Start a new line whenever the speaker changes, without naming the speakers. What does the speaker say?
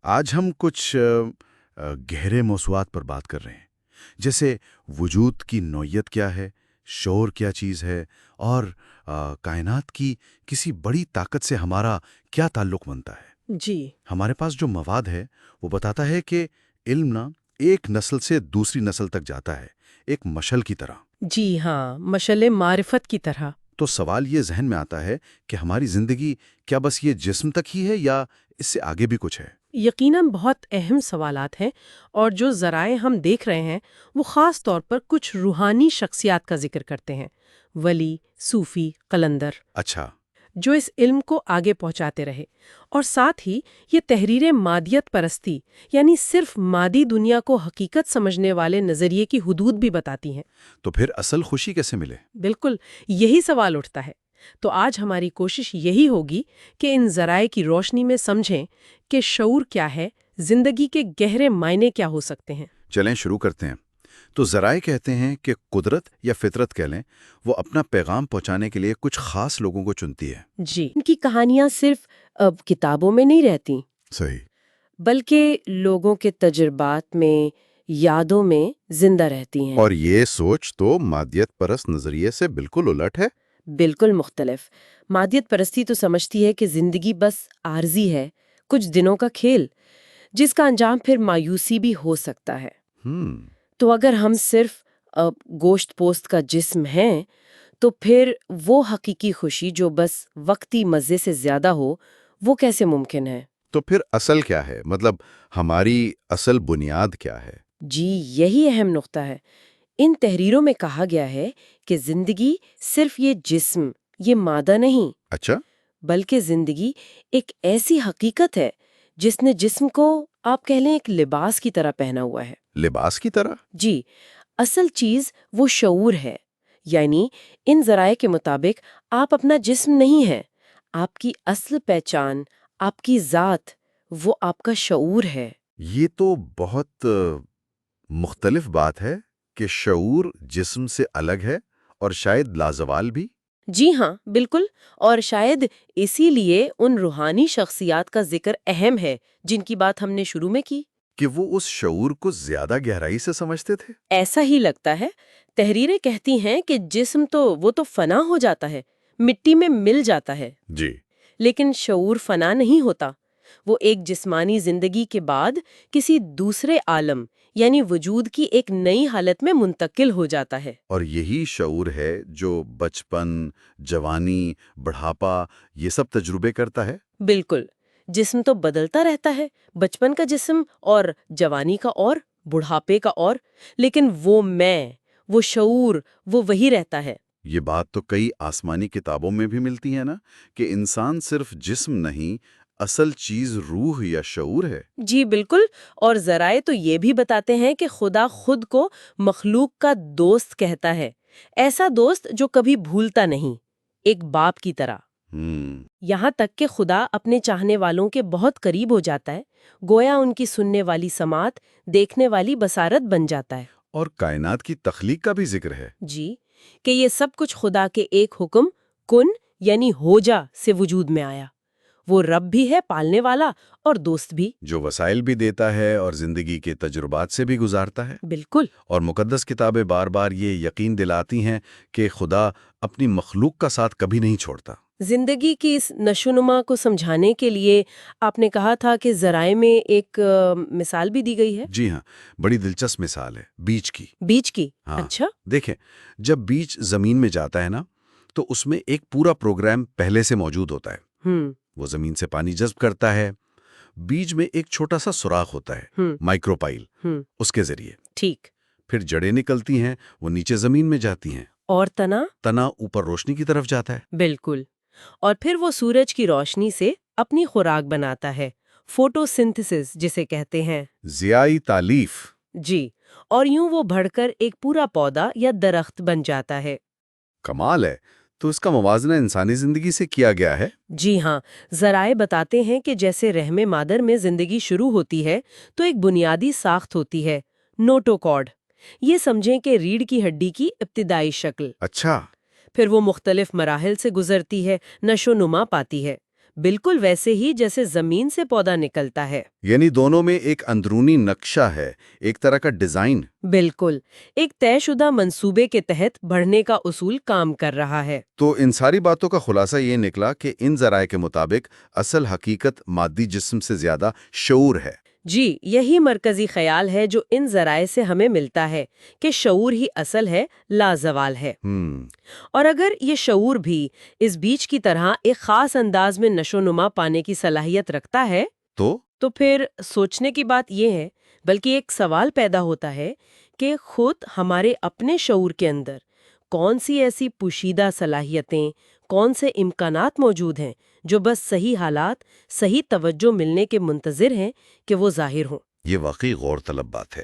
آج ہم کچھ گہرے موضوعات پر بات کر رہے ہیں، جیسے وجود کی نوعیت کیا ہے، شعور کیا چیز ہے، اور کائنات کی کسی بڑی طاقت سے ہمارا کیا تعلق بنتا ہے۔
جی
ہمارے پاس جو مواد ہے وہ بتاتا ہے کہ علم نا ایک نسل سے دوسری نسل تک جاتا ہے، ایک مشل کی طرح۔
جی ہاں، مشعل معرفت کی طرح۔
تو سوال یہ ذہن میں آتا ہے کہ ہماری زندگی کیا بس یہ جسم تک ہی ہے یا اس سے آگے بھی کچھ ہے؟
یقیناً بہت اہم سوالات ہیں، اور جو ذرائع ہم دیکھ رہے ہیں وہ خاص طور پر کچھ روحانی شخصیات کا ذکر کرتے ہیں، ولی، صوفی، قلندر،
اچھا۔
جو اس علم کو آگے پہنچاتے رہے، اور ساتھ ہی یہ تحریر مادیت پرستی، یعنی صرف مادی دنیا کو حقیقت سمجھنے والے نظریے کی حدود بھی بتاتی ہیں۔
تو پھر اصل خوشی کیسے ملے؟
بالکل یہی سوال اٹھتا ہے۔ تو آج ہماری کوشش یہی ہوگی کہ ان ذرائع کی روشنی میں سمجھیں کہ شعور کیا ہے، زندگی کے گہرے معنی کیا ہو سکتے ہیں۔
چلیں شروع کرتے ہیں۔ تو ذرائع کہتے ہیں کہ قدرت یا فطرت کہہ لیں، وہ اپنا پیغام پہنچانے کے لیے کچھ خاص لوگوں کو چنتی ہے۔
جی، ان کی کہانیاں صرف اب کتابوں میں نہیں رہتی،
صحیح۔
بلکہ لوگوں کے تجربات میں، یادوں میں زندہ رہتی ہیں۔
اور یہ سوچ تو مادیت پرست نظریے سے بالکل الٹ ہے۔
بالکل مختلف۔ مادیت پرستی تو سمجھتی ہے کہ زندگی بس عارضی ہے، کچھ دنوں کا کھیل، جس کا انجام پھر مایوسی بھی ہو سکتا ہے۔ تو اگر ہم صرف گوشت پوست کا جسم ہیں تو پھر وہ حقیقی خوشی جو بس وقتی مزے سے زیادہ ہو، وہ کیسے ممکن ہے؟
تو پھر اصل کیا ہے؟ مطلب ہماری اصل بنیاد کیا ہے؟
جی، یہی اہم نقطہ ہے۔ ان تحریروں میں کہا گیا ہے کہ زندگی صرف یہ جسم، یہ مادہ نہیں،
اچھا۔
بلکہ زندگی ایک ایسی حقیقت ہے جس نے جسم کو، آپ کہہ لیں، ایک لباس کی طرح پہنا ہوا ہے۔
لباس کی طرح؟
جی، اصل چیز وہ شعور ہے۔ یعنی ان ذرائع کے مطابق آپ اپنا جسم نہیں ہیں، آپ کی اصل پہچان، آپ کی ذات، وہ آپ کا شعور ہے۔
یہ تو بہت مختلف بات ہے کہ شعور جسم سے الگ ہے اور شاید لازوال بھی۔
جی ہاں، بالکل، اور شاید اسی لیے ان روحانی شخصیات کا ذکر اہم ہے جن کی بات ہم نے شروع میں کی۔
کہ وہ اس شعور کو زیادہ گہرائی سے سمجھتے تھے۔
ایسا ہی لگتا ہے۔ تحریریں کہتی ہیں کہ جسم تو وہ تو فنا ہو جاتا ہے، مٹی میں مل جاتا ہے،
جی۔
لیکن شعور فنا نہیں ہوتا۔ وہ ایک جسمانی زندگی کے بعد کسی دوسرے عالم، یعنی وجود کی ایک نئی حالت میں منتقل ہو جاتا ہے۔
اور یہی شعور ہے جو بچپن، جوانی، بڑھاپا یہ سب تجربے کرتا ہے۔
بالکل، جسم تو بدلتا رہتا ہے، بچپن کا جسم اور جوانی کا اور بڑھاپے کا اور، لیکن وہ شعور، وہ وہی رہتا ہے۔
یہ بات تو کئی آسمانی کتابوں میں بھی ملتی ہے نا، کہ انسان صرف جسم نہیں، اصل چیز روح یا شعور ہے۔
جی بالکل، اور ذرائع تو یہ بھی بتاتے ہیں کہ خدا خود کو مخلوق کا دوست کہتا ہے، ایسا دوست جو کبھی بھولتا نہیں، ایک باپ کی طرح۔ یہاں تک کہ خدا اپنے چاہنے والوں کے بہت قریب ہو جاتا ہے، گویا ان کی سننے والی سماعت، دیکھنے والی بصارت بن جاتا ہے۔
اور کائنات کی تخلیق کا بھی ذکر ہے۔
جی، کہ یہ سب کچھ خدا کے ایک حکم، کن یعنی ہو جا، سے وجود میں آیا۔ وہ رب بھی ہے، پالنے والا، اور دوست بھی،
جو وسائل بھی دیتا ہے اور زندگی کے تجربات سے بھی گزارتا ہے۔
بالکل۔
اور مقدس کتابیں بار بار یہ یقین دلاتی ہیں کہ خدا اپنی مخلوق کا ساتھ کبھی نہیں چھوڑتا۔
زندگی کی اس نشوونما کو سمجھانے کے لیے آپ نے کہا تھا کہ ذرائع میں ایک مثال بھی دی گئی ہے۔
جی ہاں، بڑی دلچسپ مثال ہے بیج کی۔
بیج کی؟
ہاں،
اچھا۔
دیکھیں، جب بیج زمین میں جاتا ہے نا، تو اس میں ایک پورا پروگرام پہلے سے موجود ہوتا ہے۔ وہ زمین سے پانی جذب کرتا ہے، بیج میں ایک چھوٹا سا سوراخ ہوتا ہے، مائکروپائل، اس کے ذریعے
ٹھیک۔
پھر جڑیں نکلتی ہیں، وہ نیچے زمین میں جاتی ہیں،
اور
تنا اوپر روشنی کی طرف جاتا ہے۔
بالکل، اور پھر وہ سورج کی روشنی سے اپنی خوراک بناتا ہے، فوٹو سنتھسس جسے کہتے ہیں،
ضیائی تالیف۔
جی، اور یوں وہ بڑھ کر ایک پورا پودا یا درخت بن جاتا ہے۔
کمال ہے۔ تو اس کا موازنہ انسانی زندگی سے کیا گیا ہے۔
جی ہاں، ذرائع بتاتے ہیں کہ جیسے رحم مادر میں زندگی شروع ہوتی ہے تو ایک بنیادی ساخت ہوتی ہے، نوٹوکارڈ۔ یہ سمجھیں کہ ریڑھ کی ہڈی کی ابتدائی شکل۔
اچھا۔
پھر وہ مختلف مراحل سے گزرتی ہے، نشو نما پاتی ہے، بالکل ویسے ہی جیسے زمین سے پودا نکلتا ہے۔
یعنی دونوں میں ایک اندرونی نقشہ ہے، ایک طرح کا ڈیزائن۔
بالکل، ایک طے شدہ منصوبے کے تحت بڑھنے کا اصول کام کر رہا ہے۔
تو ان ساری باتوں کا خلاصہ یہ نکلا کہ ان ذرائع کے مطابق اصل حقیقت مادی جسم سے زیادہ شعور ہے۔
جی، یہی مرکزی خیال ہے جو ان ذرائع سے ہمیں ملتا ہے کہ شعور ہی اصل ہے، لازوال ہے۔ اور اگر یہ شعور بھی اس بیج کی طرح ایک خاص انداز میں نشو نما پانے کی صلاحیت رکھتا ہے تو پھر سوچنے کی بات یہ ہے، بلکہ ایک سوال پیدا ہوتا ہے کہ خود ہمارے اپنے شعور کے اندر کون سی ایسی پوشیدہ صلاحیتیں، کون سے امکانات موجود ہیں جو بس صحیح حالات، صحیح توجہ ملنے کے منتظر ہیں کہ وہ ظاہر ہوں۔
یہ واقعی غور طلب بات ہے۔